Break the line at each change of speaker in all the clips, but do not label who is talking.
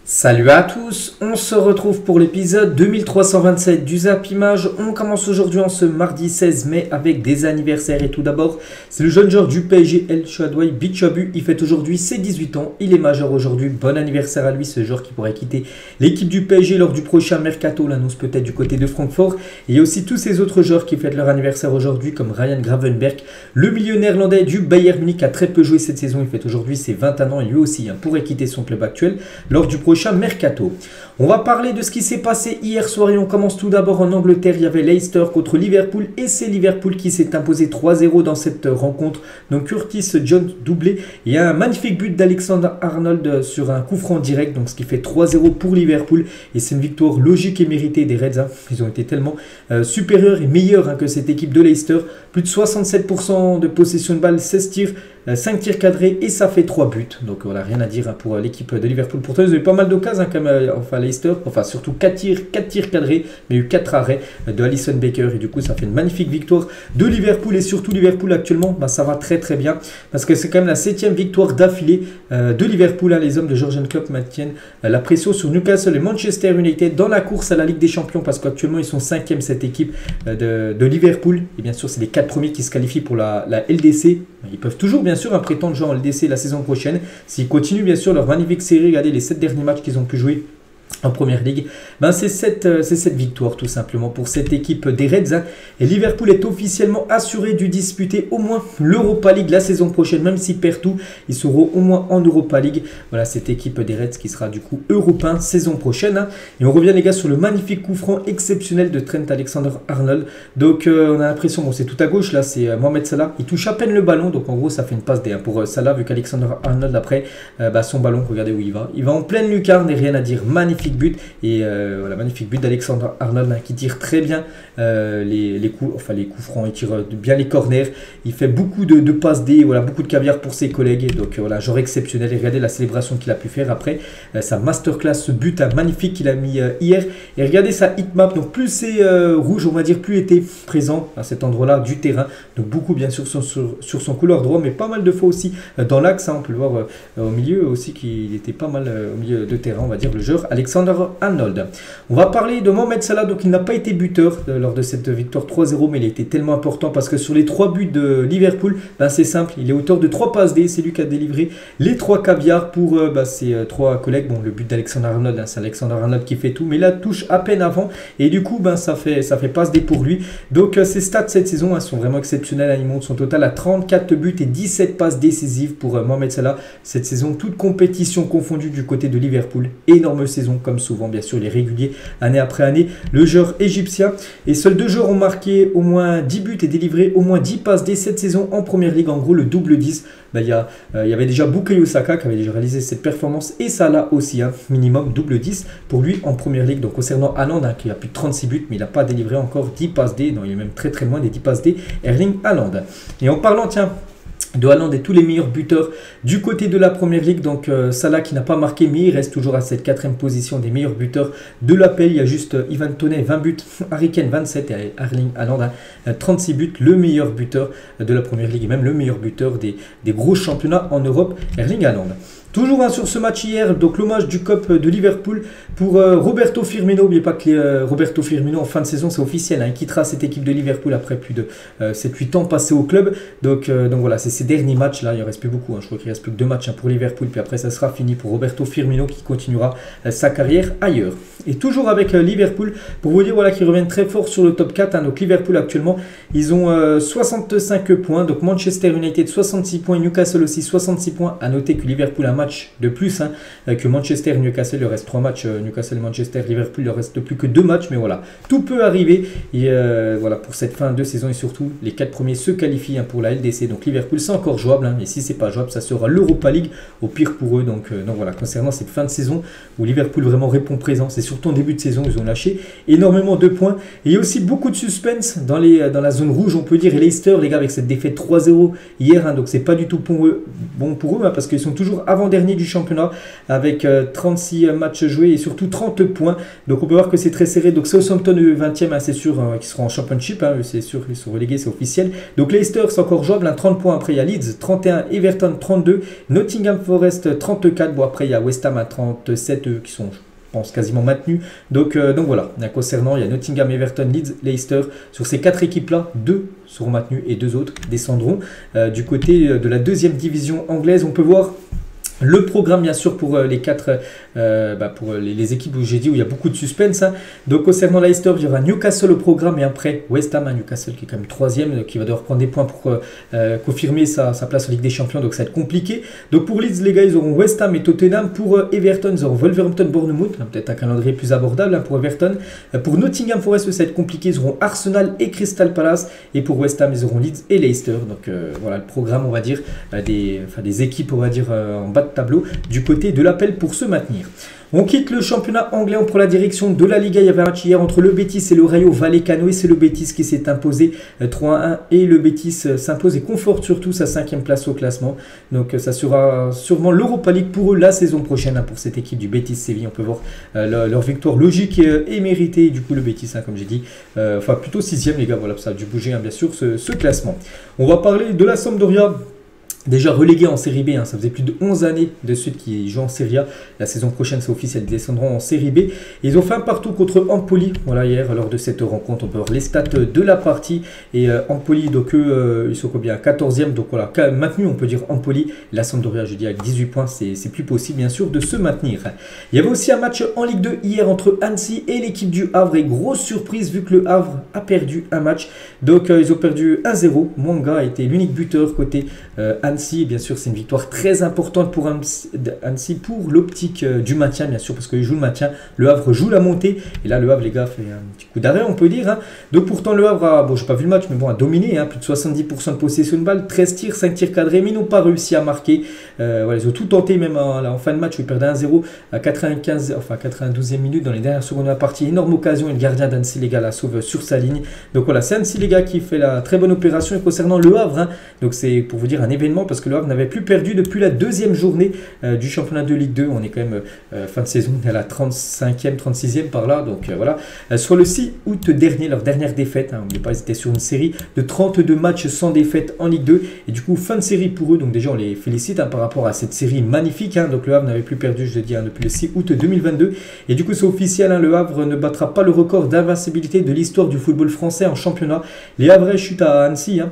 Salut à tous, on se retrouve pour l'épisode 2327 du Zap Image. On commence aujourd'hui en ce mardi 16 mai avec des anniversaires et tout d'abord, c'est le jeune joueur du PSG El Shaddouei Bichabou. Il fête aujourd'hui ses 18 ans, il est majeur aujourd'hui. Bon anniversaire à lui, ce joueur qui pourrait quitter l'équipe du PSG lors du prochain mercato, l'annonce peut-être du côté de Francfort. Et il y a aussi tous ces autres joueurs qui fêtent leur anniversaire aujourd'hui comme Ryan Gravenberch, le milieu néerlandais du Bayern Munich a très peu joué cette saison, il fête aujourd'hui ses 21 ans et lui aussi pourrait quitter son club actuel lors du prochain mercato. On va parler de ce qui s'est passé hier soir et on commence tout d'abord en Angleterre. Il y avait Leicester contre Liverpool et c'est Liverpool qui s'est imposé 3-0 dans cette rencontre. Donc Curtis Jones doublé. Il y a un magnifique but d'Alexander Arnold sur un coup franc direct, donc ce qui fait 3-0 pour Liverpool et c'est une victoire logique et méritée des Reds. Ils ont été tellement supérieurs et meilleurs que cette équipe de Leicester. Plus de 67% de possession de balle, 16 tirs, 5 tirs cadrés et ça fait 3 buts. Donc voilà, rien à dire pour l'équipe de Liverpool. Pourtant ils ont eu pas mal d'occasions comme Leicester, enfin surtout 4 tirs cadrés, mais il y a eu 4 arrêts de Alisson Becker et du coup ça fait une magnifique victoire de Liverpool. Et surtout Liverpool actuellement ça va très très bien parce que c'est quand même la 7e victoire d'affilée de Liverpool. Les hommes de Jürgen Klopp maintiennent la pression sur Newcastle et Manchester United dans la course à la Ligue des Champions parce qu'actuellement ils sont 5e cette équipe de Liverpool et bien sûr c'est les 4 premiers qui se qualifient pour la LDC. Ils peuvent toujours bien sûr prétendre jouer en LDC la saison prochaine s'ils continuent bien sûr leur magnifique série. Regardez les 7 derniers matchs qu'ils ont pu jouer en première ligue, c'est cette victoire tout simplement pour cette équipe des Reds. Et Liverpool est officiellement assuré de disputer au moins l'Europa League la saison prochaine, même s'ils perdent tout, ils seront au moins en Europa League. Voilà cette équipe des Reds qui sera du coup européen saison prochaine. Et on revient les gars sur le magnifique coup franc exceptionnel de Trent Alexander-Arnold. Donc on a l'impression, bon c'est tout à gauche là, c'est Mohamed Salah, il touche à peine le ballon, donc en gros ça fait une passe D pour Salah vu qu'Alexander-Arnold après son ballon, regardez où il va en pleine lucarne et rien à dire, magnifique but. Et voilà, magnifique but d'Alexander Arnold qui tire très bien les coups francs, il tire bien les corners, il fait beaucoup de passes D, voilà, beaucoup de caviar pour ses collègues. Donc voilà, genre exceptionnel. Et regardez la célébration qu'il a pu faire après sa masterclass, ce but magnifique qu'il a mis hier. Et regardez sa hitmap, donc plus c'est rouge, on va dire, plus il était présent à cet endroit-là du terrain. Donc beaucoup bien sûr sur son couloir droit, mais pas mal de fois aussi dans l'axe. On peut le voir au milieu aussi qu'il était pas mal au milieu de terrain, on va dire, le joueur Alexander Arnold. On va parler de Mohamed Salah, donc il n'a pas été buteur lors de cette victoire 3-0, mais il a été tellement important parce que sur les 3 buts de Liverpool, c'est simple, il est auteur de 3 passes D, c'est lui qui a délivré les 3 caviars pour ses 3 collègues. Bon, le but d'Alexander Arnold, c'est Alexander Arnold qui fait tout, mais là touche à peine avant et du coup ça fait passe D pour lui. Donc ses stats cette saison sont vraiment exceptionnelles. Il monte son total à 34 buts et 17 passes décisives pour Mohamed Salah cette saison, toute compétition confondue du côté de Liverpool. Énorme saison comme souvent, bien sûr, les réguliers année après année, le joueur égyptien. Et seuls 2 joueurs ont marqué au moins 10 buts et délivré au moins 10 passes dès cette saison en première ligue. En gros, le double 10. Il y avait déjà Bukayo Saka qui avait déjà réalisé cette performance et Salah aussi, minimum double 10 pour lui en première ligue. Donc concernant Haaland qui a plus de 36 buts, mais il n'a pas délivré encore 10 passes D. Non, il est même très très loin des 10 passes D. Erling Haaland. Et en parlant, de Haaland et tous les meilleurs buteurs du côté de la première ligue. Donc Salah qui n'a pas marqué, mais il reste toujours à cette 4e position des meilleurs buteurs de l'appel. Il y a juste Ivan Toney 20 buts, Harry Kane 27 et Erling Haaland 36 buts, le meilleur buteur de la première ligue et même le meilleur buteur des gros championnats en Europe, Erling Haaland. Toujours sur ce match hier, donc l'hommage du COP de Liverpool pour Roberto Firmino. N'oubliez pas que Roberto Firmino en fin de saison c'est officiel, il quittera cette équipe de Liverpool après plus de 7-8 ans passés au club. Donc voilà, c'est ces derniers matchs là, il ne reste plus beaucoup, je crois qu'il ne reste plus que 2 matchs pour Liverpool, puis après ça sera fini pour Roberto Firmino qui continuera sa carrière ailleurs. Et toujours avec Liverpool, pour vous dire voilà, qu'ils reviennent très fort sur le top 4, donc Liverpool actuellement ils ont 65 points, donc Manchester United 66 points, Newcastle aussi 66 points. À noter que Liverpool a un match de plus que Manchester, Newcastle, il leur reste 3 matchs, Newcastle, Manchester, Liverpool, il leur reste plus que 2 matchs, mais voilà, tout peut arriver. Et voilà, pour cette fin de saison et surtout, les 4 premiers se qualifient pour la LDC, donc Liverpool c'est encore jouable, et si c'est pas jouable, ça sera l'Europa League au pire pour eux. Donc voilà, concernant cette fin de saison où Liverpool vraiment répond présent, c'est surtout en début de saison, ils ont lâché énormément de points. Et il y a aussi beaucoup de suspense dans la zone rouge, on peut dire, et Leicester, les gars, avec cette défaite 3-0 hier, donc c'est pas du tout bon pour eux, parce qu'ils sont toujours avant l'avant-dernier du championnat avec 36 matchs joués et surtout 30 points. Donc on peut voir que c'est très serré. Donc Southampton 20e, hein, c'est sûr qui seront en Championship, hein, c'est sûr ils sont relégués, c'est officiel. Donc Leicester c'est encore jouable, hein, 30 points. Après il y a Leeds 31, Everton 32, Nottingham Forest 34. Bon après il y a West Ham à 37 qui sont, je pense, quasiment maintenus. Donc voilà, concernant, il y a Nottingham, Everton, Leeds, Leicester. Sur ces 4 équipes-là, 2 seront maintenus et 2 autres descendront. Du côté de la deuxième division anglaise, on peut voir le programme bien sûr pour les 4 pour les équipes où j'ai dit où il y a beaucoup de suspense, hein. Donc concernant Leicester, il y aura Newcastle au programme et après West Ham, hein, Newcastle qui est quand même 3e, qui va devoir prendre des points pour confirmer sa place en Ligue des Champions, donc ça va être compliqué. Donc pour Leeds les gars, ils auront West Ham et Tottenham. Pour Everton, ils auront Wolverhampton, Bournemouth, hein, peut-être un calendrier plus abordable, hein, pour Everton. Pour Nottingham Forest, ça va être compliqué, ils auront Arsenal et Crystal Palace, et pour West Ham ils auront Leeds et Leicester. Donc voilà le programme, on va dire des équipes, on va dire en bas de tableau du côté de l'appel pour se maintenir. On quitte le championnat anglais, on prend la direction de la Liga. Il y avait un match hier entre le Betis et le Rayo Vallecano et c'est le Betis qui s'est imposé 3-1 et le Betis s'impose et conforte surtout sa 5e place au classement. Donc ça sera sûrement l'Europa League pour eux la saison prochaine, hein, pour cette équipe du Betis Séville. On peut voir leur victoire logique et méritée. Du coup le Betis, hein, comme j'ai dit, enfin plutôt 6e les gars, voilà, ça a dû bouger, hein, bien sûr ce classement. On va parler de la Sampdoria. Déjà relégué en Série B, hein, ça faisait plus de 11 années de suite qu'ils jouent en Serie A. La saison prochaine, c'est officiel, ils descendront en Série B. Et ils ont fait un partout contre Empoli. Voilà, hier, lors de cette rencontre, on peut voir les stats de la partie. Et Empoli, donc eux, ils sont combien? 14e. Donc voilà, maintenu, on peut dire Empoli. La Sampdoria, je dis, avec 18 points, c'est plus possible, bien sûr, de se maintenir. Il y avait aussi un match en Ligue 2 hier entre Annecy et l'équipe du Havre. Et grosse surprise, vu que le Havre a perdu un match. Donc ils ont perdu 1-0. Mwanga a été l'unique buteur côté Annecy. Bien sûr, c'est une victoire très importante pour Annecy pour l'optique du maintien, bien sûr, parce qu'ils jouent le maintien. Le Havre joue la montée. Et là, le Havre, les gars, fait un petit coup d'arrêt, on peut dire, hein. Donc pourtant, le Havre a, bon, j'ai pas vu le match, mais bon, a dominé, hein, plus de 70% de possession de balle, 13 tirs, 5 tirs cadrés, mais ils n'ont pas réussi à marquer. Voilà, ils ont tout tenté, même en fin de match, où ils perdaient 1-0 à 92e minute, dans les dernières secondes de la partie. Énorme occasion, et le gardien d'Annecy, les gars, la sauve sur sa ligne. Donc voilà, c'est Annecy, les gars, qui fait la très bonne opération. Et concernant le Havre, hein, donc c'est pour vous dire un événement, parce que le Havre n'avait plus perdu depuis la 2e journée du championnat de Ligue 2. On est quand même fin de saison, à la 35e, 36e par là. Donc voilà, sur le 6 août dernier, leur dernière défaite, hein, n'oubliez pas, ils étaient sur une série de 32 matchs sans défaite en Ligue 2. Et du coup, fin de série pour eux. Donc déjà, on les félicite, hein, par rapport à cette série magnifique, hein. Donc le Havre n'avait plus perdu, je le dis, hein, depuis le 6 août 2022. Et du coup, c'est officiel, hein, le Havre ne battra pas le record d'invincibilité de l'histoire du football français en championnat. Les Havrais chutent à Annecy, hein.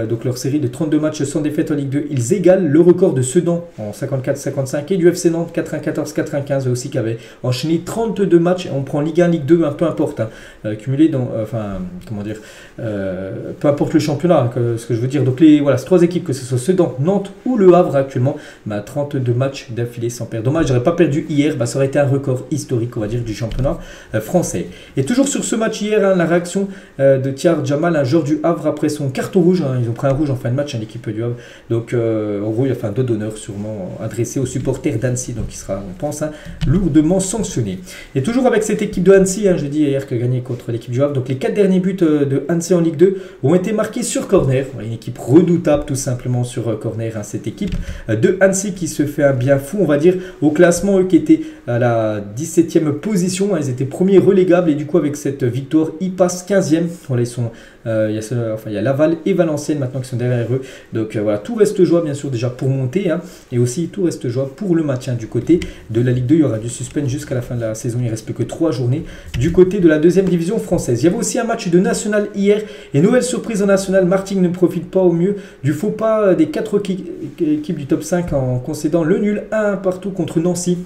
Donc leur série de 32 matchs sans défaite en Ligue 2, ils égalent le record de Sedan en 54-55 et du FC Nantes 94-95 aussi, qui avait enchaîné 32 matchs. On prend Ligue 1, Ligue 2, peu importe, hein, cumulé dans, enfin, comment dire, peu importe le championnat, hein, ce que je veux dire. Donc voilà, ces 3 équipes, que ce soit Sedan, Nantes ou le Havre actuellement, 32 matchs d'affilée sans perdre. Dommage, j'aurais pas perdu hier, ça aurait été un record historique, on va dire, du championnat français. Et toujours sur ce match hier, hein, la réaction de Thiar Jamal, un joueur du Havre, après son carton rouge, hein, ils ont pris un rouge en fin de match, hein, l'équipe du Havre. Donc en gros, il a fait un dos d'honneur sûrement adressé aux supporters d'Annecy, donc il sera, on pense, hein, lourdement sanctionné. Et toujours avec cette équipe de Annecy, hein, je dis hier que gagné contre l'équipe du Havre. Donc les 4 derniers buts de Annecy en Ligue 2 ont été marqués sur corner. Voilà, une équipe redoutable tout simplement sur corner, hein, cette équipe de Annecy qui se fait un bien fou, on va dire, au classement, eux qui étaient à la 17e position, hein, ils étaient premiers relégables et du coup avec cette victoire ils passent 15e. Voilà, ils sont il y a Laval et Valenciennes maintenant qui sont derrière eux. Donc voilà, tout reste jouable bien sûr déjà pour monter, hein, et aussi tout reste jouable pour le maintien. Du côté de la Ligue 2, il y aura du suspense jusqu'à la fin de la saison, il ne reste plus que 3 journées. Du côté de la 2e division française, il y avait aussi un match de National hier, et nouvelle surprise en National, Martigues ne profite pas au mieux du faux pas des 4 équipes du top 5 en concédant le nul 1 partout contre Nancy.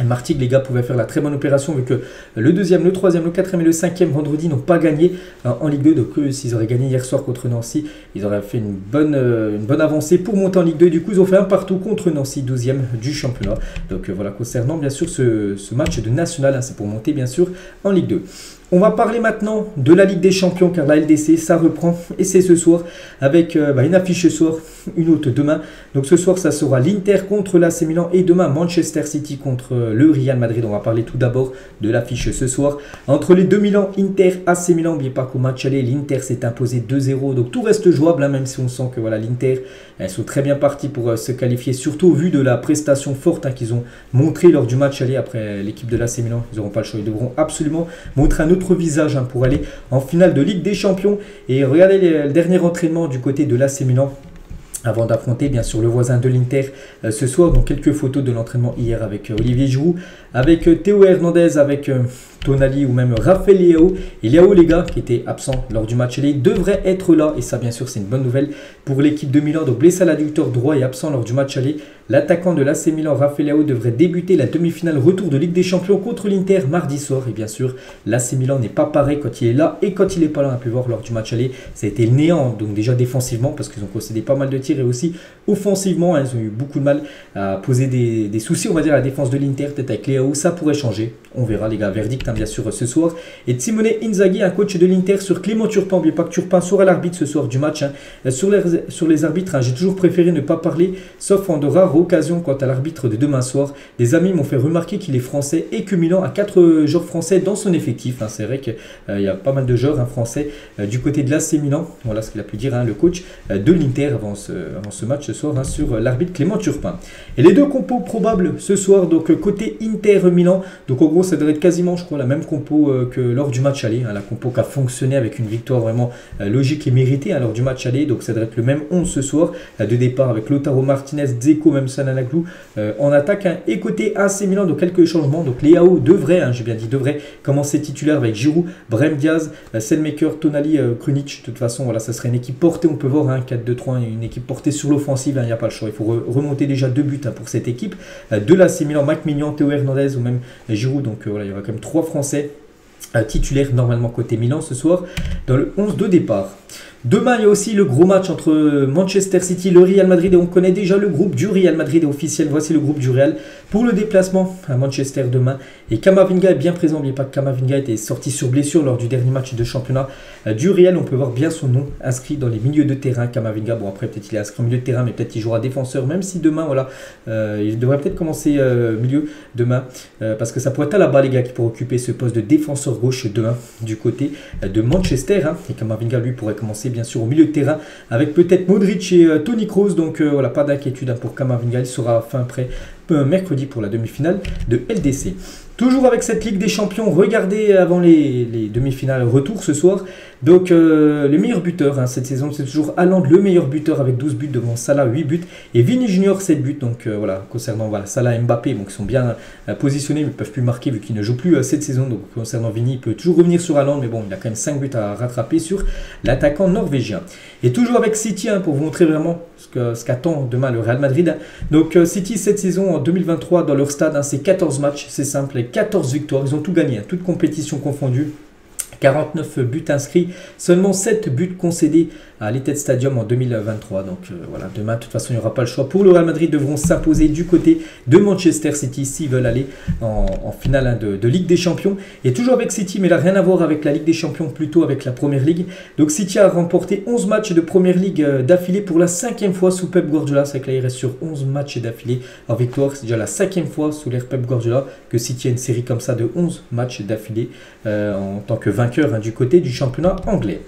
Martigues, les gars, pouvaient faire la très bonne opération vu que le 2e, le 3e, le 4e et le 5e vendredi n'ont pas gagné en Ligue 2. Donc s'ils auraient gagné hier soir contre Nancy, ils auraient fait une bonne avancée pour monter en Ligue 2. Du coup, ils ont fait un partout contre Nancy, 12e du championnat. Donc voilà, concernant bien sûr ce match de National, hein, c'est pour monter bien sûr en Ligue 2. On va parler maintenant de la Ligue des Champions car la LDC ça reprend et c'est ce soir avec une affiche ce soir, une autre demain. Donc ce soir ça sera l'Inter contre l'AC Milan et demain Manchester City contre le Real Madrid. On va parler tout d'abord de l'affiche ce soir. Entre les deux Milan, Inter, AC Milan, n'oubliez pas qu'au match aller l'Inter s'est imposé 2-0. Donc tout reste jouable hein, même si on sent que voilà, l'Inter elles sont très bien parties pour se qualifier. Surtout au vu de la prestation forte hein, qu'ils ont montré lors du match aller après l'équipe de l'AC Milan. Ils n'auront pas le choix, ils devront absolument montrer un autre visage hein, pour aller en finale de Ligue des Champions. Et regardez le dernier entraînement du côté de l'AC Milan avant d'affronter bien sûr le voisin de l'Inter ce soir. Donc quelques photos de l'entraînement hier avec Olivier Giroud, avec Théo Hernandez, avec Tonali ou même Raphaël Leao. Et Leao les gars qui était absent lors du match aller devrait être là et ça bien sûr c'est une bonne nouvelle pour l'équipe de Milan. Donc blessé à l'adducteur droit et absent lors du match aller. L'attaquant de l'AC Milan, Raphaël Leao, devrait débuter la demi-finale retour de Ligue des Champions contre l'Inter mardi soir. Et bien sûr, l'AC Milan n'est pas pareil quand il est là et quand il n'est pas là. On a pu voir lors du match aller, ça a été le néant. Donc déjà défensivement parce qu'ils ont concédé pas mal de tirs et aussi offensivement, hein, ils ont eu beaucoup de mal à poser des soucis, on va dire, à la défense de l'Inter. Peut-être avec Leao, ça pourrait changer. On verra les gars, verdict hein, bien sûr ce soir. Et Simone Inzaghi, un coach de l'Inter sur Clément Turpin. N'oubliez pas que Turpin sera l'arbitre ce soir du match. Hein. Sur les arbitres, hein, j'ai toujours préféré ne pas parler, sauf en de rares occasions quant à l'arbitre de demain soir. Des amis m'ont fait remarquer qu'il est français et que Milan a 4 joueurs français dans son effectif. Hein. C'est vrai qu'il y a pas mal de joueurs hein, français du côté de l'AC Milan. Voilà ce qu'il a pu dire hein, le coach de l'Inter avant ce match ce soir hein, sur l'arbitre Clément Turpin. Et les deux compos probables ce soir, donc côté Inter-Milan. Donc en gros ça devrait être quasiment je crois la même compo que lors du match aller. Hein, la compo qui a fonctionné avec une victoire vraiment logique et méritée hein, lors du match aller. Donc ça devrait être le même 11 ce soir. De départ avec Lautaro Martinez, Dzeko, même Sananaglu en attaque. Hein. Et côté AC Milan, donc quelques changements. Donc Leao devrait, hein, j'ai bien dit devrait, commencer titulaire avec Giroud, Brahim Diaz, Selmaker, Tonali, Krunic. De toute façon, voilà, ça serait une équipe portée. On peut voir hein, 4-2-3, une équipe portée sur l'offensive. Il n'y a pas le choix. Il faut remonter déjà 2 buts hein, pour cette équipe. De l'AC Milan, Mike Maignan, Théo Hernandez ou même Giroud. Donc voilà, il y aura quand même 3 Français titulaires normalement côté Milan ce soir dans le 11 de départ. Demain, il y a aussi le gros match entre Manchester City et le Real Madrid. Et on connaît déjà le groupe du Real Madrid est officiel. Voici le groupe du Real pour le déplacement à Manchester demain. Et Camavinga est bien présent. N'oubliez pas que Camavinga était sorti sur blessure lors du dernier match de championnat du Real. On peut voir bien son nom inscrit dans les milieux de terrain. Camavinga, bon après peut-être il est inscrit au milieu de terrain, mais peut-être il jouera défenseur. Même si demain, voilà, il devrait peut-être commencer milieu demain. Parce que ça pourrait être à la bas les gars qui pourraient occuper ce poste de défenseur gauche demain du côté de Manchester. Hein. Et Camavinga lui pourrait commencer bien sûr au milieu de terrain avec peut-être Modric et Toni Kroos. Donc voilà, pas d'inquiétude hein, pour Camavinga. Il sera fin prêt mercredi pour la demi-finale de LDC. Toujours avec cette Ligue des Champions, regardez avant les demi-finales retour ce soir. Donc les meilleurs buteurs hein, cette saison, c'est toujours Haaland le meilleur buteur avec 12 buts devant Salah 8 buts et Vini Junior 7 buts. Donc voilà, concernant voilà, Salah et Mbappé, donc, ils sont bien positionnés mais ne peuvent plus marquer vu qu'ils ne jouent plus cette saison. Donc concernant Vini, il peut toujours revenir sur Haaland mais bon, il a quand même 5 buts à rattraper sur l'attaquant norvégien. Et toujours avec City hein, pour vous montrer vraiment ce qu'attend demain le Real Madrid. Hein. Donc City cette saison en 2023 dans leur stade, hein, c'est 14 matchs, c'est simple, 14 victoires, ils ont tout gagné, hein, toutes compétitions confondues. 49 buts inscrits, seulement 7 buts concédés à l'Etihad Stadium en 2023. Donc voilà, demain, de toute façon, il n'y aura pas le choix. Pour le Real Madrid, devront s'imposer du côté de Manchester City s'ils veulent aller en finale hein, de Ligue des Champions. Et toujours avec City, mais là, rien à voir avec la Ligue des Champions, plutôt avec la Première Ligue. Donc City a remporté 11 matchs de Première Ligue d'affilée pour la 5e fois sous Pep Guardiola. C'est que là, il reste sur 11 matchs d'affilée en victoire. C'est déjà la 5e fois sous l'ère Pep Guardiola que City a une série comme ça de 11 matchs d'affilée en tant que vainqueur hein, du côté du championnat anglais.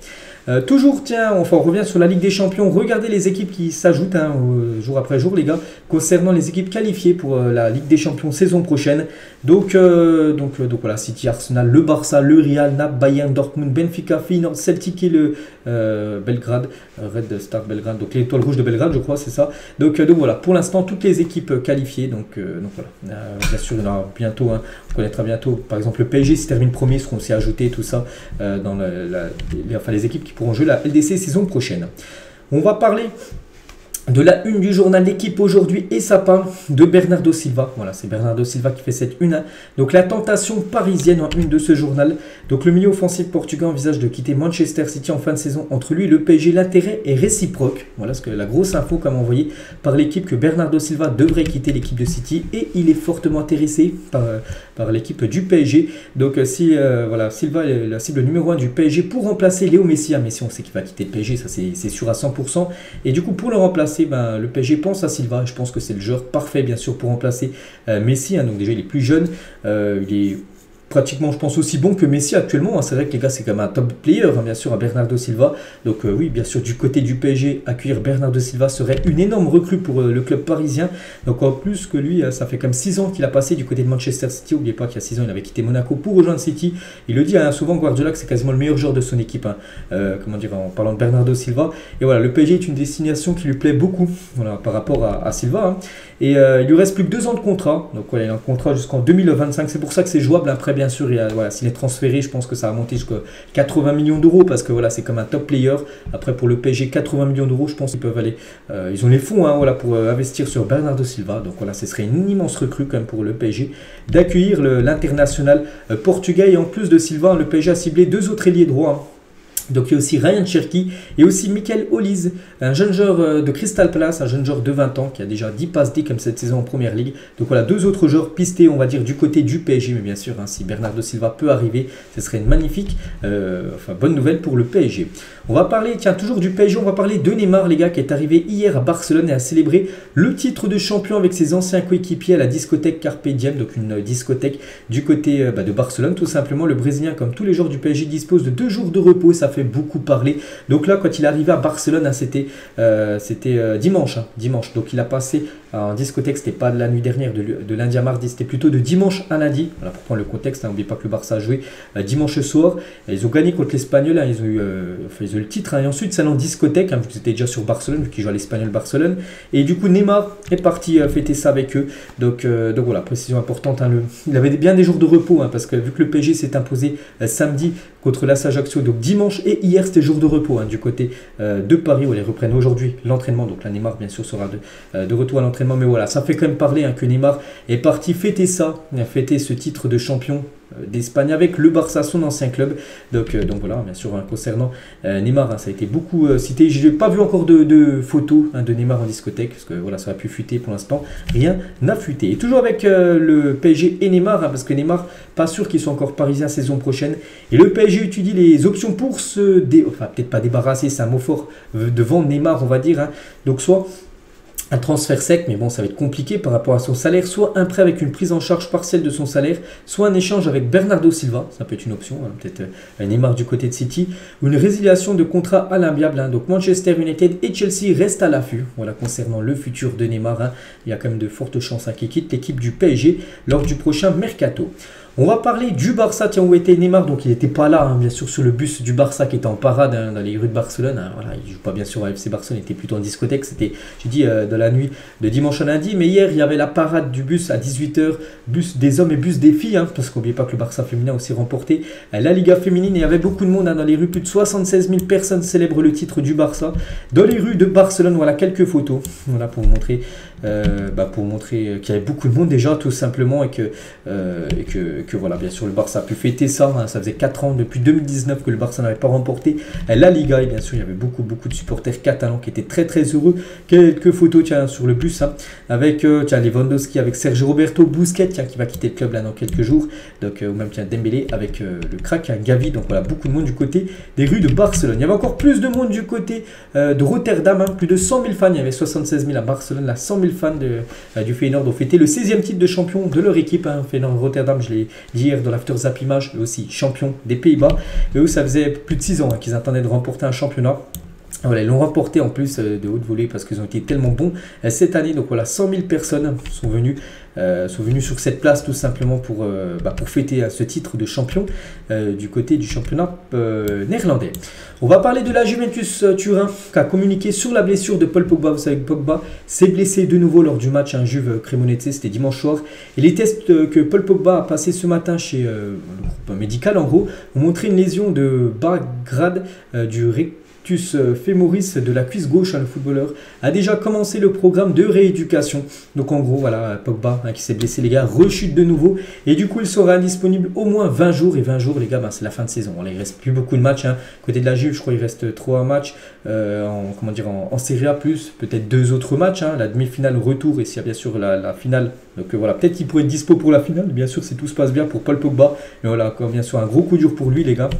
Toujours, tiens, enfin, on revient sur la Ligue des Champions. Regardez les équipes qui s'ajoutent hein, jour après jour, les gars, concernant les équipes qualifiées pour la Ligue des Champions saison prochaine. Donc voilà, City, Arsenal, le Barça, le Real, Naples, Bayern, Dortmund, Benfica, Feyenoord, Celtic et le Belgrade, Red Star Belgrade, donc l'étoile rouge de Belgrade, je crois, c'est ça. Donc voilà, pour l'instant, toutes les équipes qualifiées. Donc voilà, bien sûr, il y en aura bientôt, hein, on connaîtra bientôt, par exemple, le PSG, s'il termine premier, seront aussi ajoutés, tout ça, dans les équipes qui pourront jouer la LDC saison prochaine. On va parler de la une du journal L'équipe aujourd'hui et ça parle de Bernardo Silva. Voilà, c'est Bernardo Silva qui fait cette une. Donc la tentation parisienne en une de ce journal. Donc le milieu offensif portugais envisage de quitter Manchester City en fin de saison. Entre lui et le PSG, l'intérêt est réciproque. Voilà ce que la grosse info comme envoyée par l'équipe que Bernardo Silva devrait quitter l'équipe de City et il est fortement intéressé par l'équipe du PSG. Donc si voilà, Silva est la cible numéro 1 du PSG pour remplacer Léo Messi. Messi, on sait qu'il va quitter le PSG, ça c'est sûr à 100%. Et du coup pour le remplacer, le PSG pense à Silva. Je pense que c'est le joueur parfait bien sûr pour remplacer Messi. Donc déjà il est plus jeune, il est pratiquement, je pense, aussi bon que Messi actuellement. C'est vrai que les gars, c'est comme un top player, bien sûr, à Bernardo Silva. Donc oui, bien sûr, du côté du PSG, accueillir Bernardo Silva serait une énorme recrue pour le club parisien. Donc en plus que lui, ça fait comme 6 ans qu'il a passé du côté de Manchester City. N'oubliez pas qu'il y a 6 ans, il avait quitté Monaco pour rejoindre City. Il le dit souvent, Guardiola, que c'est quasiment le meilleur joueur de son équipe. Comment dire, en parlant de Bernardo Silva. Et voilà, le PSG est une destination qui lui plaît beaucoup, voilà, par rapport à Silva. Et il lui reste plus que 2 ans de contrat. Donc voilà, il a un contrat jusqu'en 2025. C'est pour ça que c'est jouable. Après, bien sûr, voilà, s'il est transféré, je pense que ça va monter jusqu'à 80 millions d'euros parce que voilà, c'est comme un top player. Après, pour le PSG, 80 millions d'euros, je pense qu'ils peuvent aller. Ils ont les fonds voilà, pour investir sur Bernardo Silva. Donc voilà, ce serait une immense recrue quand même pour le PSG d'accueillir l'international portugais. Et en plus de Silva, le PSG a ciblé 2 autres ailiers droits. Donc il y a aussi Ryan Cherki et aussi Michael Olise, un jeune joueur de Crystal Palace, un jeune joueur de 20 ans qui a déjà 10 passes D comme cette saison en première ligue. Donc voilà, 2 autres joueurs pistés, on va dire, du côté du PSG. Mais bien sûr, si Bernardo Silva peut arriver, ce serait une magnifique, bonne nouvelle pour le PSG. On va parler, tiens, toujours du PSG, on va parler de Neymar, les gars, qui est arrivé hier à Barcelone et a célébré le titre de champion avec ses anciens coéquipiers à la discothèque Carpe Diem, donc une discothèque du côté de Barcelone, tout simplement. Le Brésilien, comme tous les joueurs du PSG, dispose de 2 jours de repos, ça fait beaucoup parler. Donc là, quand il est arrivé à Barcelone, c'était dimanche. Donc il a passé en discothèque, c'était pas de la nuit dernière, de lundi à mardi, c'était plutôt de dimanche à lundi. Voilà, pour prendre le contexte, n'oubliez pas que le Barça a joué dimanche soir. Ils ont gagné contre l'Espagnol, ils ont eu le titre. Et ensuite, c'est en discothèque, vu qu'ils étaient déjà sur Barcelone, vu qu'ils jouent à l'Espagnol Barcelone. Et du coup, Neymar est parti fêter ça avec eux. Donc voilà, précision importante. Il avait bien des jours de repos, parce que vu que le PSG s'est imposé samedi contre l'AS Ajaccio, donc dimanche et hier, c'était jour de repos du côté de Paris, où ils reprennent aujourd'hui l'entraînement. Donc là, Neymar, bien sûr, sera de retour à l'entraînement. Mais voilà, ça fait quand même parler que Neymar est parti fêter ça, fêter ce titre de champion d'Espagne avec le Barça, son ancien club. Donc voilà, bien sûr, concernant Neymar, ça a été beaucoup cité. Je n'ai pas vu encore de photos de Neymar en discothèque, parce que voilà, ça a pu fuiter pour l'instant. Rien n'a fuité. Et toujours avec le PSG et Neymar, parce que Neymar, pas sûr qu'il soit encore parisien saison prochaine. Et le PSG étudie les options pour peut-être pas débarrasser, c'est un mot fort, de vendre Neymar, on va dire. Donc soit un transfert sec, mais bon, ça va être compliqué par rapport à son salaire, soit un prêt avec une prise en charge partielle de son salaire, soit un échange avec Bernardo Silva, ça peut être une option, peut-être Neymar du côté de City, ou une résiliation de contrat à l'amiable. Donc Manchester United et Chelsea restent à l'affût, voilà, concernant le futur de Neymar. Il y a quand même de fortes chances qu'il quitte l'équipe du PSG lors du prochain mercato. On va parler du Barça, tiens, où était Neymar. Donc il n'était pas là, bien sûr, sur le bus du Barça qui était en parade dans les rues de Barcelone. Voilà, il ne joue pas bien sûr à FC Barcelone, il était plutôt en discothèque. C'était, j'ai dit, de la nuit de dimanche à lundi. Mais hier, il y avait la parade du bus à 18 h, bus des hommes et bus des filles, parce qu'oubliez pas que le Barça féminin a aussi remporté la Liga féminine. Et il y avait beaucoup de monde dans les rues, plus de 76 000 personnes célèbrent le titre du Barça. Dans les rues de Barcelone, voilà quelques photos, voilà, pour vous montrer. Qu'il y avait beaucoup de monde déjà, tout simplement, et que voilà, bien sûr, le Barça a pu fêter ça. Ça faisait 4 ans, depuis 2019, que le Barça n'avait pas remporté la Liga. Et bien sûr, il y avait beaucoup de supporters catalans qui étaient très heureux. Quelques photos, tiens, sur le bus, avec Lewandowski, avec Sergio Roberto, Busquets, qui va quitter le club là dans quelques jours. Donc, ou même Dembélé avec le crack Gavi. Donc voilà, beaucoup de monde du côté des rues de Barcelone. Il y avait encore plus de monde du côté de Rotterdam, plus de 100 000 fans. Il y avait 76 000 à Barcelone, là, 100 000 fans du Feyenoord ont fêté le 16e titre de champion de leur équipe. Feyenoord Rotterdam, je l'ai dit hier dans l'After Zap Image, mais aussi champion des Pays-Bas. Et eux, ça faisait plus de 6 ans qu'ils attendaient de remporter un championnat. Voilà, ils l'ont remporté en plus de haute volée parce qu'ils ont été tellement bons cette année. Donc voilà, 100 000 personnes sont venues sur cette place tout simplement pour fêter ce titre de champion du côté du championnat néerlandais. On va parler de la Juventus Turin qui a communiqué sur la blessure de Paul Pogba. Vous savez que Pogba s'est blessé de nouveau lors du match Juve Cremonese, c'était dimanche soir. Et les tests que Paul Pogba a passés ce matin chez le groupe médical en gros ont montré une lésion de bas grade du l'ictus fémoris de la cuisse gauche, le footballeur, a déjà commencé le programme de rééducation. Donc en gros, voilà, Pogba qui s'est blessé, les gars, rechute de nouveau. Et du coup, il sera indisponible au moins 20 jours. Et 20 jours, les gars, c'est la fin de saison. Là, il reste plus beaucoup de matchs. Côté de la Juve, je crois qu'il reste 3 matchs en Serie A+, peut-être 2 autres matchs. La demi-finale retour et s'il y a bien sûr la finale. Donc voilà, peut-être qu'il pourrait être dispo pour la finale. Bien sûr, si tout se passe bien pour Paul Pogba. Mais voilà, encore bien sûr, un gros coup dur pour lui, les gars.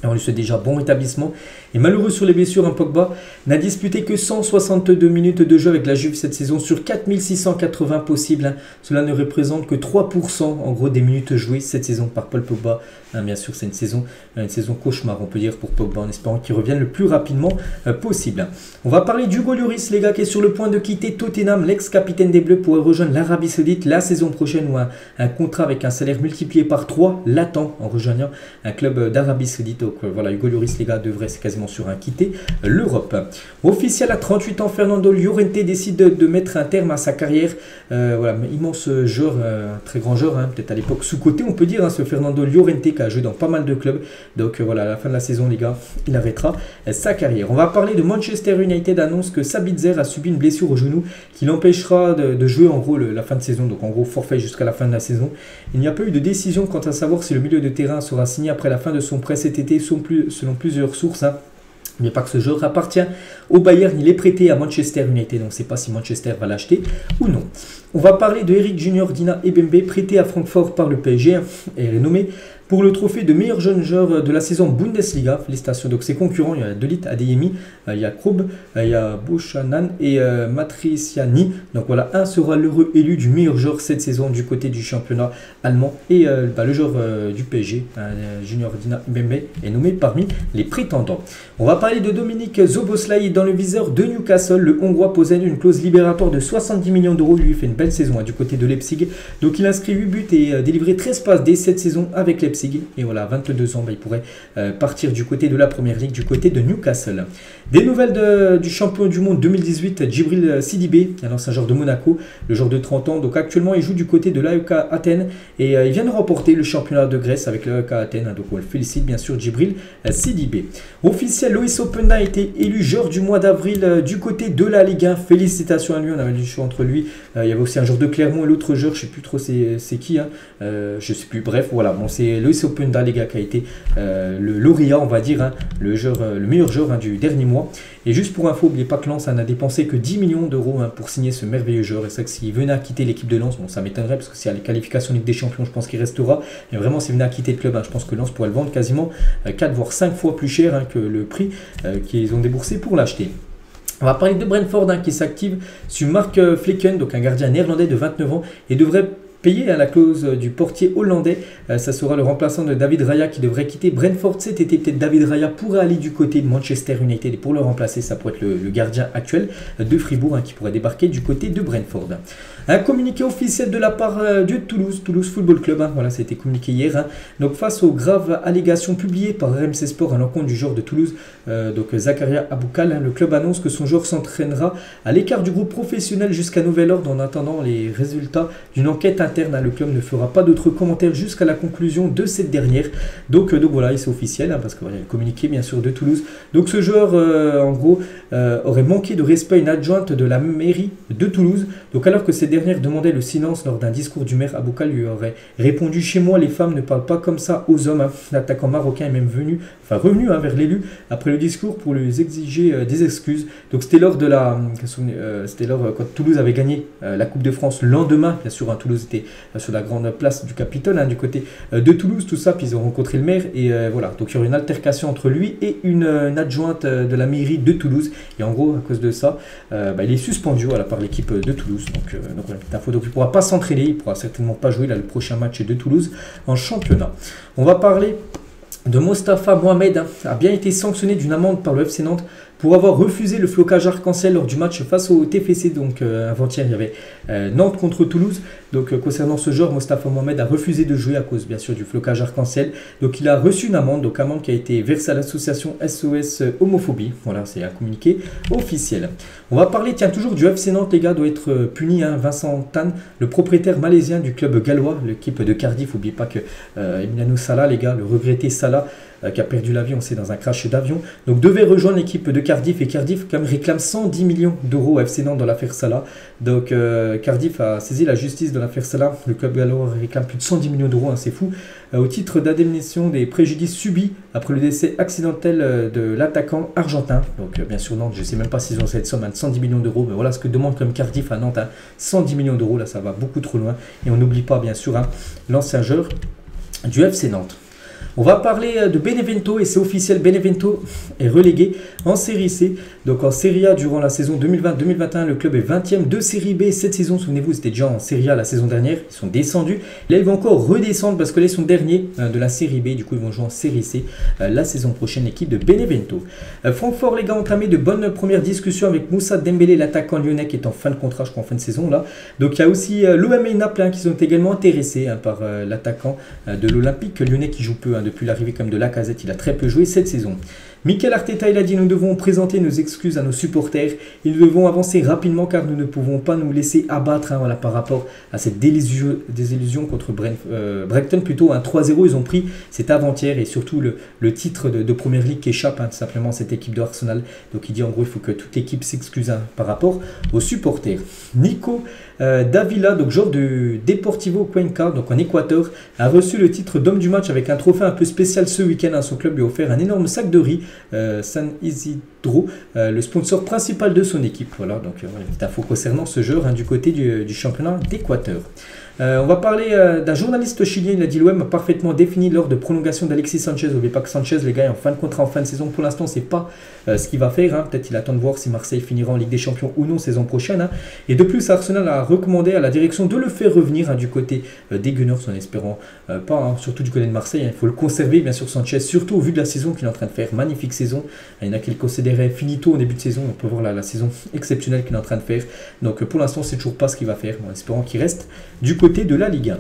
Et on lui souhaite déjà bon rétablissement. Et malheureux sur les blessures, Pogba n'a disputé que 162 minutes de jeu avec la Juve cette saison sur 4680 possibles. Cela ne représente que 3% en gros des minutes jouées cette saison par Paul Pogba. Bien sûr, c'est une saison cauchemar, on peut dire, pour Pogba, en espérant qu'il revienne le plus rapidement possible. On va parler d'Hugo Lloris, les gars, qui est sur le point de quitter Tottenham. L'ex-capitaine des Bleus pourrait rejoindre l'Arabie Saoudite la saison prochaine, où un contrat avec un salaire multiplié par 3 l'attend en rejoignant un club d'Arabie Saoudite. Donc voilà, Hugo Lloris, les gars, devrait quasiment sur un quitter l'Europe. Officiel à 38 ans, Fernando Llorente décide de mettre un terme à sa carrière. Voilà, immense joueur, très grand joueur, peut-être à l'époque sous-côté, on peut dire, ce Fernando Llorente qui a joué dans pas mal de clubs. Donc voilà, à la fin de la saison, les gars, il arrêtera sa carrière. On va parler de Manchester United, annonce que Sabitzer a subi une blessure au genou qui l'empêchera de jouer en gros la fin de saison. Donc en gros, forfait jusqu'à la fin de la saison. Il n'y a pas eu de décision quant à savoir si le milieu de terrain sera signé après la fin de son prêt cet été, selon plusieurs sources. N'oubliez pas que ce joueur appartient au Bayern, il est prêté à Manchester United, donc on ne sait pas si Manchester va l'acheter ou non. On va parler de Eric Junior Dina Ebembe, prêté à Francfort par le PSG, et renommé pour le trophée de meilleur jeune joueur de la saison Bundesliga. Félicitations. Donc ses concurrents, il y a Delit Adeyemi, il y a Krub, il y a Bouchanan et Matriciani. Donc voilà, un sera l'heureux élu du meilleur joueur cette saison du côté du championnat allemand. Et le joueur du PSG, Junior Dina Ebembe, est nommé parmi les prétendants. On va parler de Dominique Szoboszlai dans le viseur de Newcastle. Le Hongrois possède une clause libératoire de 70 millions d'euros. Lui fait une belle saison du côté de Leipzig. Donc il inscrit 8 buts et délivré 13 passes dès cette saison avec Leipzig. Et voilà, 22 ans, il pourrait partir du côté de la Première Ligue, du côté de Newcastle. Des nouvelles du champion du monde 2018, Djibril Sidibé, un ancien joueur de Monaco, le joueur de 30 ans. Donc actuellement, il joue du côté de l'AEK Athènes et il vient de remporter le championnat de Grèce avec l'AEK Athènes. Donc on le félicite bien sûr, Djibril Sidibé. Officiel, Loïs Openda a été élu joueur du mois d'avril du côté de la Ligue 1. Félicitations à lui, on avait du choix entre lui. Il y avait aussi un joueur de Clermont et l'autre joueur, je ne sais plus trop c'est qui. Je ne sais plus, bref, voilà, bon, c'est Loïs Openda, les gars, qui a été le lauréat, on va dire, le meilleur joueur du dernier mois. Et juste pour info, n'oubliez pas que Lens n'a dépensé que 10 millions d'euros pour signer ce merveilleux joueur. Et c'est vrai que s'il venait à quitter l'équipe de Lens, bon, ça m'étonnerait parce que s'il y a les qualifications Ligue des Champions, je pense qu'il restera. Mais vraiment, s'il venait à quitter le club, je pense que Lens pourrait le vendre quasiment 4 voire 5 fois plus cher que le prix qu'ils ont déboursé pour l'acheter. On va parler de Brentford qui s'active sur Mark Flecken, donc un gardien néerlandais de 29 ans, et devrait payer à la clause du portier hollandais. Ça sera le remplaçant de David Raya qui devrait quitter Brentford cet été. Peut-être David Raya pourrait aller du côté de Manchester United et pour le remplacer, ça pourrait être le gardien actuel de Fribourg qui pourrait débarquer du côté de Brentford. Un communiqué officiel de la part de Toulouse Football Club. Voilà, ça a été communiqué hier. Donc face aux graves allégations publiées par RMC Sport à l'encontre du joueur de Toulouse, donc Zakaria Aboukal, le club annonce que son joueur s'entraînera à l'écart du groupe professionnel jusqu'à nouvel ordre en attendant les résultats d'une enquête interne. Le club ne fera pas d'autres commentaires jusqu'à la conclusion de cette dernière. Donc voilà, c'est officiel parce qu'il y a le communiqué bien sûr de Toulouse. Donc ce joueur en gros aurait manqué de respect à une adjointe de la mairie de Toulouse. Donc alors que cette dernière demandait le silence lors d'un discours du maire, Aboukal lui aurait répondu: chez moi les femmes ne parlent pas comme ça aux hommes. L'attaquant marocain est même revenu vers l'élu après le discours pour lui exiger des excuses. Donc c'était lors quand Toulouse avait gagné la Coupe de France le lendemain. Bien sûr, Toulouse était sur la grande place du Capitole du côté de Toulouse, tout ça, puis ils ont rencontré le maire et voilà, donc il y aurait une altercation entre lui et une adjointe de la mairie de Toulouse et en gros à cause de ça il est suspendu par l'équipe de Toulouse, donc voilà, petite info. Donc il ne pourra pas s'entraîner, il ne pourra certainement pas jouer le prochain match de Toulouse en championnat. On va parler de Mostafa Mohamed, a bien été sanctionné d'une amende par le FC Nantes pour avoir refusé le flocage arc-en-ciel lors du match face au TFC. Donc avant-hier, il y avait Nantes contre Toulouse. Donc concernant ce joueur, Mostafa Mohamed a refusé de jouer à cause bien sûr du flocage arc-en-ciel. Donc il a reçu une amende, donc amende qui a été versée à l'association SOS Homophobie. Voilà, c'est un communiqué officiel. On va parler, tiens, toujours du FC Nantes, les gars, doit être puni. Hein. Vincent Tan, le propriétaire malaisien du club gallois, l'équipe de Cardiff. N'oubliez pas que Emiliano Sala, les gars, le regretté Sala, qui a perdu l'avion, c'est dans un crash d'avion. Donc devait rejoindre l'équipe de Cardiff et Cardiff quand même réclame 110 millions d'euros à FC Nantes dans l'affaire Salah. Donc Cardiff a saisi la justice de l'affaire Salah. Le club gallois réclame plus de 110 millions d'euros, hein, c'est fou, au titre d'indemnisation des préjudices subis après le décès accidentel de l'attaquant argentin. Donc bien sûr Nantes, je ne sais même pas s'ils ont cette somme, hein, de 110 millions d'euros, mais voilà ce que demande comme Cardiff à Nantes, hein, 110 millions d'euros, là ça va beaucoup trop loin. Et on n'oublie pas bien sûr, hein, l'ancien joueur du FC Nantes. On va parler de Benevento et c'est officiel, Benevento est relégué en Série C. Donc en Serie A durant la saison 2020-2021, le club est 20e de Série B. Cette saison, souvenez-vous, c'était déjà en Serie A la saison dernière. Ils sont descendus. Là, ils vont encore redescendre parce que là, ils sont derniers de la Série B. Du coup, ils vont jouer en Série C la saison prochaine, l'équipe de Benevento. Francfort, les gars, ont entamé de bonnes premières discussions avec Moussa Dembélé, l'attaquant lyonnais qui est en fin de contrat, je crois, en fin de saison. Là. Donc il y a aussi l'OM et Naples qui sont également intéressés par l'attaquant de l'Olympique lyonnais qui joue peu. Depuis l'arrivée comme de Lacazette, il a très peu joué cette saison. Mikel Arteta, il a dit: nous devons présenter nos excuses à nos supporters. Ils devons avancer rapidement car nous ne pouvons pas nous laisser abattre, hein, voilà, par rapport à cette désillusion contre Brighton. Plutôt un 3-0 ils ont pris, c'est avant-hier, et surtout le titre de Première Ligue qui échappe, hein, tout simplement, cette équipe de Arsenal. Donc il dit en gros il faut que toute l'équipe s'excuse, hein, par rapport aux supporters. Nico Davila, donc joueur de Deportivo Cuenca, donc en Équateur, a reçu le titre d'homme du match avec un trophée un peu spécial ce week-end. Hein. Son club lui a offert un énorme sac de riz. San Isidro, le sponsor principal de son équipe. Voilà, donc voilà, petite info concernant ce joueur, hein, du côté du championnat d'Équateur. On va parler d'un journaliste chilien. Il a dit: l'OM a parfaitement défini l'ordre de prolongation d'Alexis Sanchez. N'oubliez pas que Sanchez, les gars, est en fin de contrat, en fin de saison. Pour l'instant, c'est pas ce qu'il va faire. Hein. Peut-être il attend de voir si Marseille finira en Ligue des Champions ou non saison prochaine. Hein. Et de plus, Arsenal a recommandé à la direction de le faire revenir, hein, du côté des Gunners, en espérant pas, hein, surtout du côté de Marseille. Hein. Il faut le conserver, bien sûr, Sanchez, surtout au vu de la saison qu'il est en train de faire. Magnifique saison. Il y en a qui le considéraient finito au début de saison. On peut voir la saison exceptionnelle qu'il est en train de faire. Donc pour l'instant, c'est toujours pas ce qu'il va faire, en espérant qu'il reste du côté de la Ligue 1.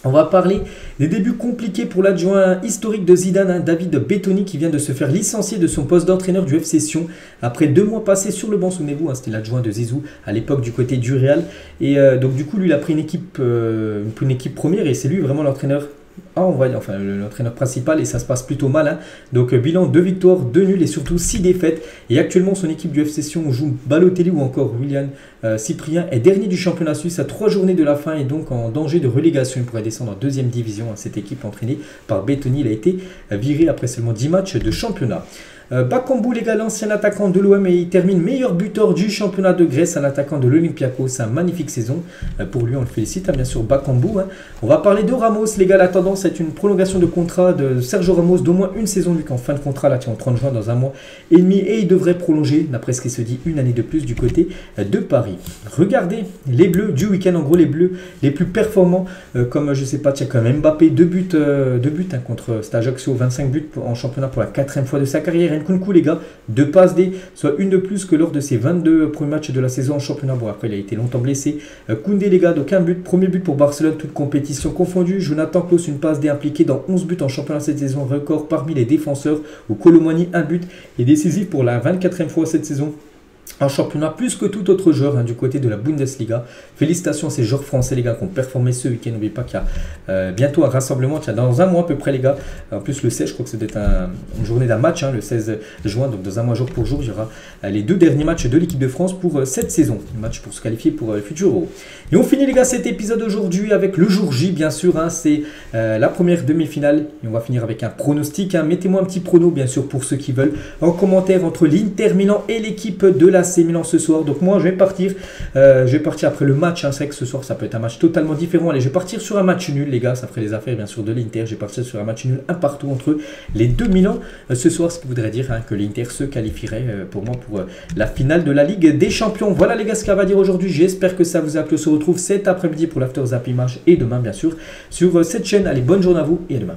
On va parler des débuts compliqués pour l'adjoint historique de Zidane, hein, David Bettoni, qui vient de se faire licencier de son poste d'entraîneur du FC Sion après 2 mois passés sur le banc. Souvenez-vous, hein, c'était l'adjoint de Zizou à l'époque du côté du Real. Et donc du coup, lui, il a pris une équipe première et c'est lui vraiment l'entraîneur. On va dire, enfin, l'entraîneur principal, et ça se passe plutôt mal. Hein. Donc bilan 2 victoires, 2 nuls et surtout 6 défaites. Et actuellement son équipe du FC Sion joue Balotelli ou encore William Cyprien est dernier du championnat suisse à 3 journées de la fin et donc en danger de relégation. Il pourrait descendre en 2e division. Hein. Cette équipe entraînée par Bettoni, il a été viré après seulement 10 matchs de championnat. Bakambu, les gars, l'ancien attaquant de l'OM, et il termine meilleur buteur du championnat de Grèce, un attaquant de l'Olympiakos. C'est une magnifique saison pour lui, on le félicite, hein, bien sûr, Bakambu. Hein. On va parler de Ramos, les gars. La tendance est une prolongation de contrat de Sergio Ramos d'au moins une saison, vu qu'en fin de contrat, là, en 30 juin, dans 1 mois et demi, et il devrait prolonger, d'après ce qui se dit, une année de plus du côté de Paris. Regardez les Bleus du week-end, en gros, les Bleus les plus performants, comme je sais pas, tiens, comme Mbappé, 2 buts, hein, contre Ajaccio, 25 buts en championnat pour la 4e fois de sa carrière. Nkunku, les gars, 2 passes D, soit une de plus que lors de ses 22 premiers matchs de la saison en championnat. Bon, après, il a été longtemps blessé. Koundé, les gars, donc un but, premier but pour Barcelone, toute compétition confondue. Jonathan Klaus, une passe D impliquée dans 11 buts en championnat cette saison, record parmi les défenseurs. Ou Colomani, un but, et décisif pour la 24e fois cette saison en championnat, plus que tout autre joueur, hein, du côté de la Bundesliga. Félicitations à ces joueurs français, les gars, qui ont performé ce week-end. N'oubliez pas qu'il y a bientôt un rassemblement, dans 1 mois à peu près, les gars. En plus, le 16, je crois que c'est peut-être une journée d'un match, hein, le 16 juin, donc dans 1 mois jour pour jour, il y aura les 2 derniers matchs de l'équipe de France pour cette saison. Match pour se qualifier pour le futur Euro. Et on finit, les gars, cet épisode aujourd'hui avec le jour J, bien sûr. Hein, c'est la première demi-finale. Et on va finir avec un pronostic. Hein. Mettez-moi un petit prono, bien sûr, pour ceux qui veulent, en commentaire, entre l'Inter Milan et l'équipe de l'AC Milan ce soir. Donc moi, je vais partir après le match. Hein. C'est vrai que ce soir, ça peut être un match totalement différent. Allez, je vais partir sur un match nul, les gars. Ça ferait les affaires, bien sûr, de l'Inter. Je vais partir sur un match nul, un partout entre les 2 Milan ce soir. Ce qui voudrait dire, hein, que l'Inter se qualifierait pour moi pour la finale de la Ligue des Champions. Voilà, les gars, ce qu'on va dire aujourd'hui. J'espère que ça vous a plu. On se retrouve cet après-midi pour l'After Zap Image et demain, bien sûr, sur cette chaîne. Allez, bonne journée à vous et à demain.